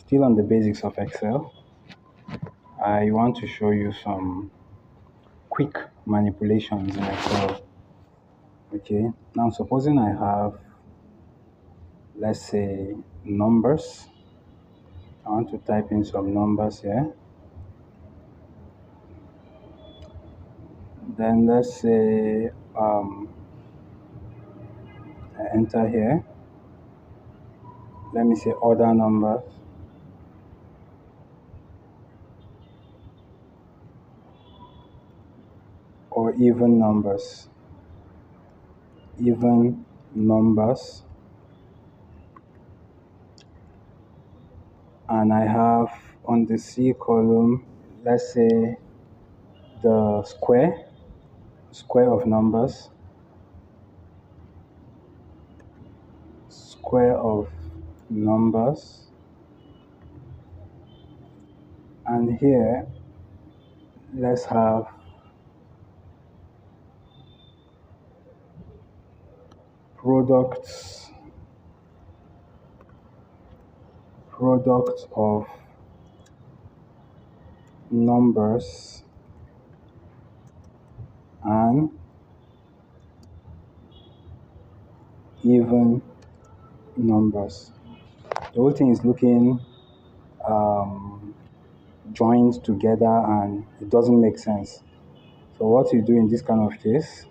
Still on the basics of Excel, I want to show you some quick manipulations in Excel. Okay, now supposing I have, let's say, numbers. I want to type in some numbers here. Then let's say I enter here. Let me say other numbers. Or even numbers. Even numbers. And I have on the C column, let's say the square of numbers, square of numbers, and here let's have products of numbers and even numbers. The whole thing is looking joined together and it doesn't make sense. So what you do in this kind of case,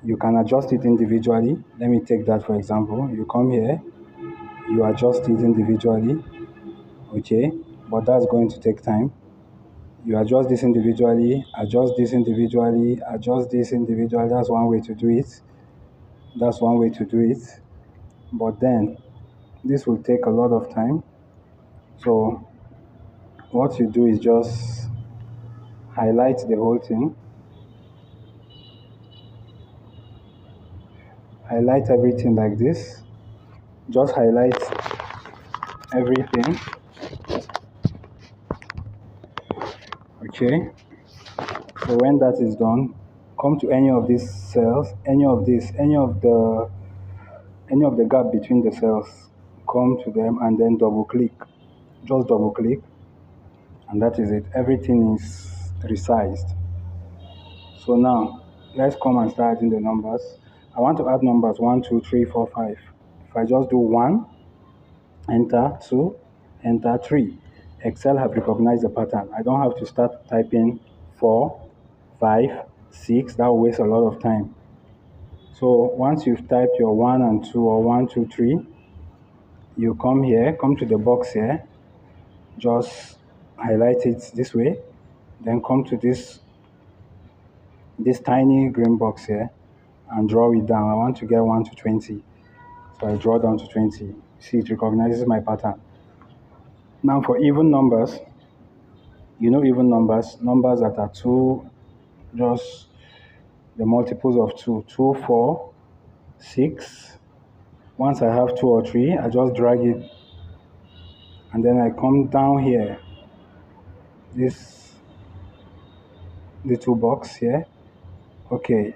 you can adjust it individually. Let me take that for example. You come here, you adjust it individually, okay, but that's going to take time. You adjust this individually, adjust this individually, adjust this individually. That's one way to do it. That's one way to do it. But then this will take a lot of time. So what you do is just highlight the whole thing. Highlight everything like this. Just highlight everything. Okay. So when that is done, come to any of these cells, any of the gap between the cells. Come to them and then double click. Just double click, and that is it. Everything is resized. So now let's come and start adding the numbers. I want to add numbers 1, 2, 3, 4, 5. If I just do 1, enter, 2, enter, 3. Excel have recognized the pattern. I don't have to start typing 4, 5, 6. That will waste a lot of time. So once you've typed your 1 and 2 or 1, 2, 3, you come here, come to the box here, just highlight it this way, then come to this tiny green box here and draw it down. I want to get 1 to 20. So I draw down to 20. See, it recognizes my pattern. Now for even numbers, even numbers that are 2, just the multiples of 2, 2, 4, 6. Once I have 2 or 3, I just drag it and then I come down here, this little box here. Okay,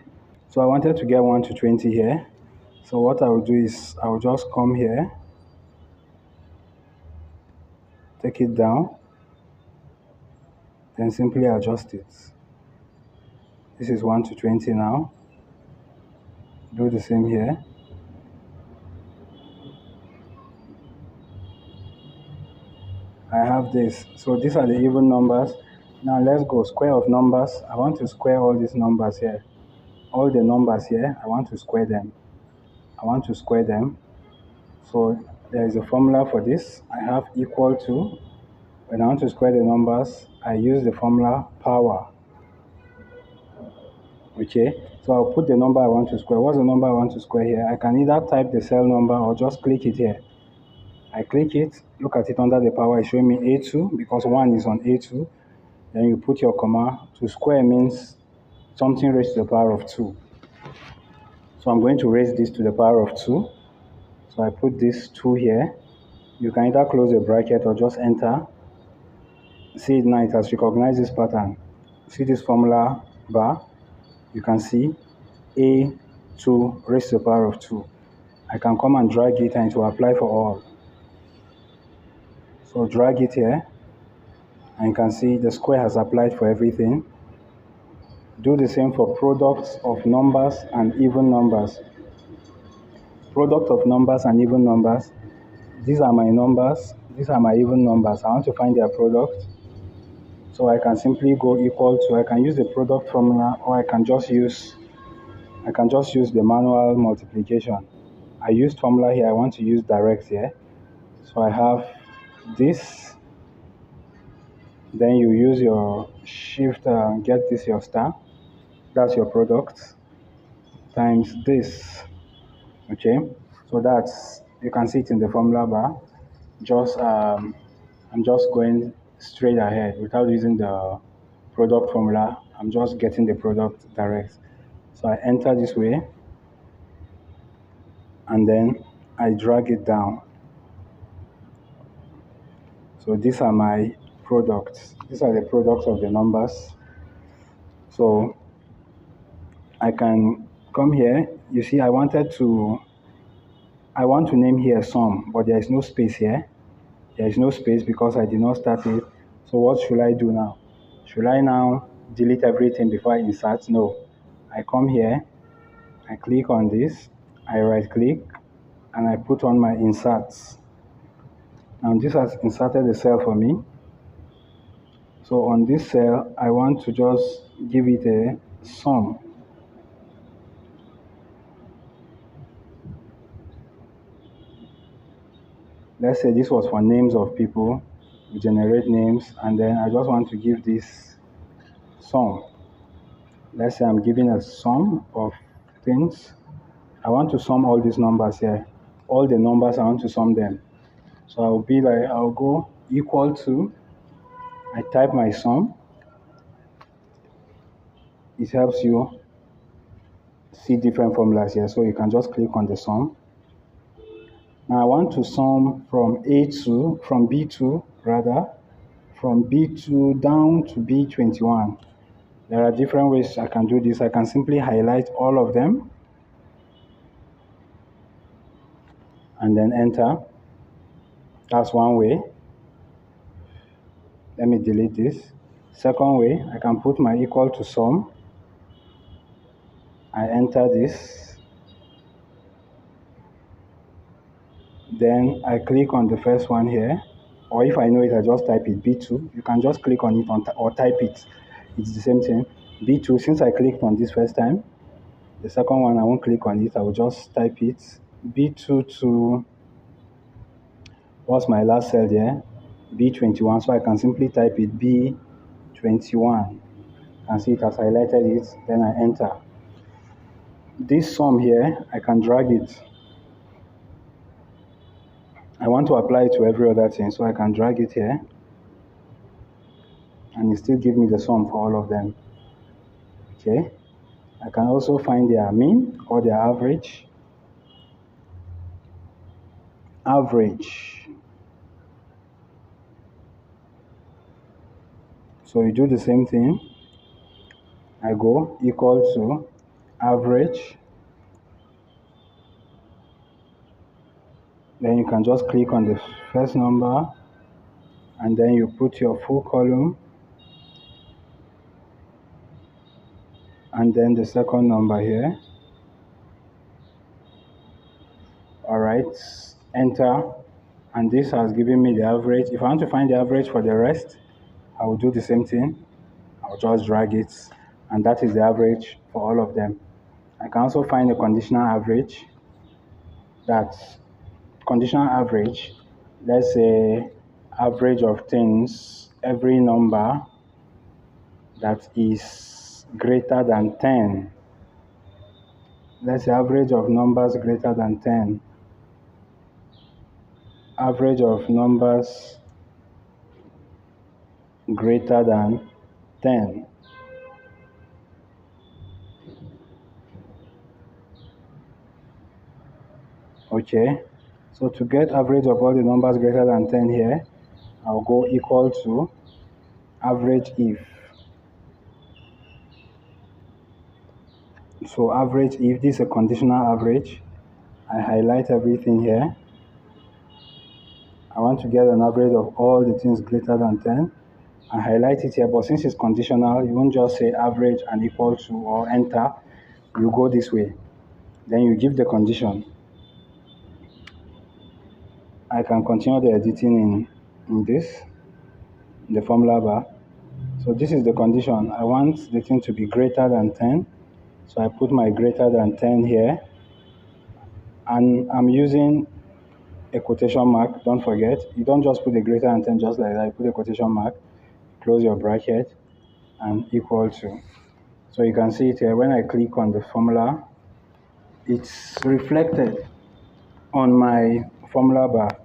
so I wanted to get 1 to 20 here. So what I will do is I will just come here, take it down, then simply adjust it. This is 1 to 20 now. Do the same here. I have this. So these are the even numbers. Now let's go square of numbers. I want to square all these numbers here. All the numbers here, I want to square them. So there is a formula for this. I have equal to. When I want to square the numbers, I use the formula power. Okay, so I'll put the number I want to square. What's the number I want to square here? I can either type the cell number or just click it here. I click it, look at it under the power, it's showing me A2 because 1 is on A2. Then you put your comma. To square means something raised to the power of 2. So I'm going to raise this to the power of 2. So I put this 2 here. You can either close the bracket or just enter. See it now, it has recognized this pattern. See this formula bar? You can see A2 raised to the power of 2. I can come and drag it and it will apply for all. So drag it here, and you can see the square has applied for everything. Do the same for products of numbers and even numbers. Product of numbers and even numbers. These are my numbers, these are my even numbers. I want to find their product. So I can simply go equal to, I can use the product formula, or I can just use the manual multiplication. I used formula here, I want to use direct here. So I have this, then you use your shift, get this your star, that's your product, times this, okay? So that's, you can see it in the formula bar. Just, I'm just going straight ahead without using the product formula. I'm just getting the product direct. So I enter this way, and then I drag it down. So these are my products. These are the products of the numbers. So I can come here. You see, I want to name here sum, but there is no space here. There is no space because I did not start it. So what should I do now? Should I now delete everything before I insert? No. I come here, I click on this, I right click, and I put on my inserts. Now this has inserted the cell for me. So on this cell, I want to just give it a sum. Let's say this was for names of people. We generate names, and then I just want to give this sum. Let's say I'm giving a sum of things. I want to sum all these numbers here. All the numbers, I want to sum them. So I'll go equal to, I type my sum. It helps you see different formulas here. So you can just click on the sum. Now I want to sum from B2 down to B21. There are different ways I can do this. I can simply highlight all of them and then enter. That's one way. Let me delete this. Second way, I can put my equal to sum. I enter this. Then I click on the first one here. Or if I know it, I just type it, B2. You can just click on it or type it. It's the same thing. B2, since I clicked on this first time, the second one, I won't click on it. I will just type it. B2 to, what's my last cell there? B21. So I can simply type it, B21. You can see it has highlighted it. Then I enter. This sum here, I can drag it. I want to apply it to every other thing, so I can drag it here. And it still give me the sum for all of them. Okay. I can also find their mean or their average. Average. So you do the same thing. I go equal to average. Then you can just click on the first number and then you put your full column and then the second number here. All right, enter, and this has given me the average. If I want to find the average for the rest, I will do the same thing. I'll just drag it, and that is the average for all of them. I can also find a conditional average. That's conditional average. Let's say average of things, every number that is greater than 10. Let's say average of numbers greater than 10. Average of numbers greater than 10. Okay, so to get average of all the numbers greater than 10 here, I'll go equal to average if. So average if, this is a conditional average. I highlight everything here. I want to get an average of all the things greater than 10. I highlight it here, but since it's conditional, you won't just say average and equal to or enter. You go this way. Then you give the condition. I can continue the editing in the formula bar. So this is the condition. I want the thing to be greater than 10. So I put my greater than 10 here. And I'm using a quotation mark, don't forget. You don't just put a greater than 10 just like that. You put a quotation mark, close your bracket, and equal to. So you can see it here. When I click on the formula, it's reflected on my formula bar.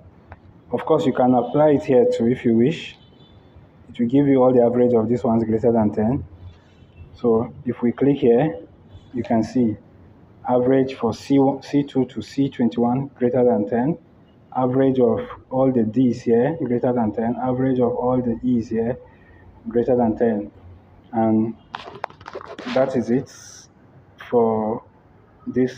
Of course, you can apply it here too if you wish. It will give you all the average of these ones greater than 10. So if we click here, you can see average for C2 to C21 greater than 10, average of all the D's here greater than 10, average of all the E's here greater than 10. And that is it for this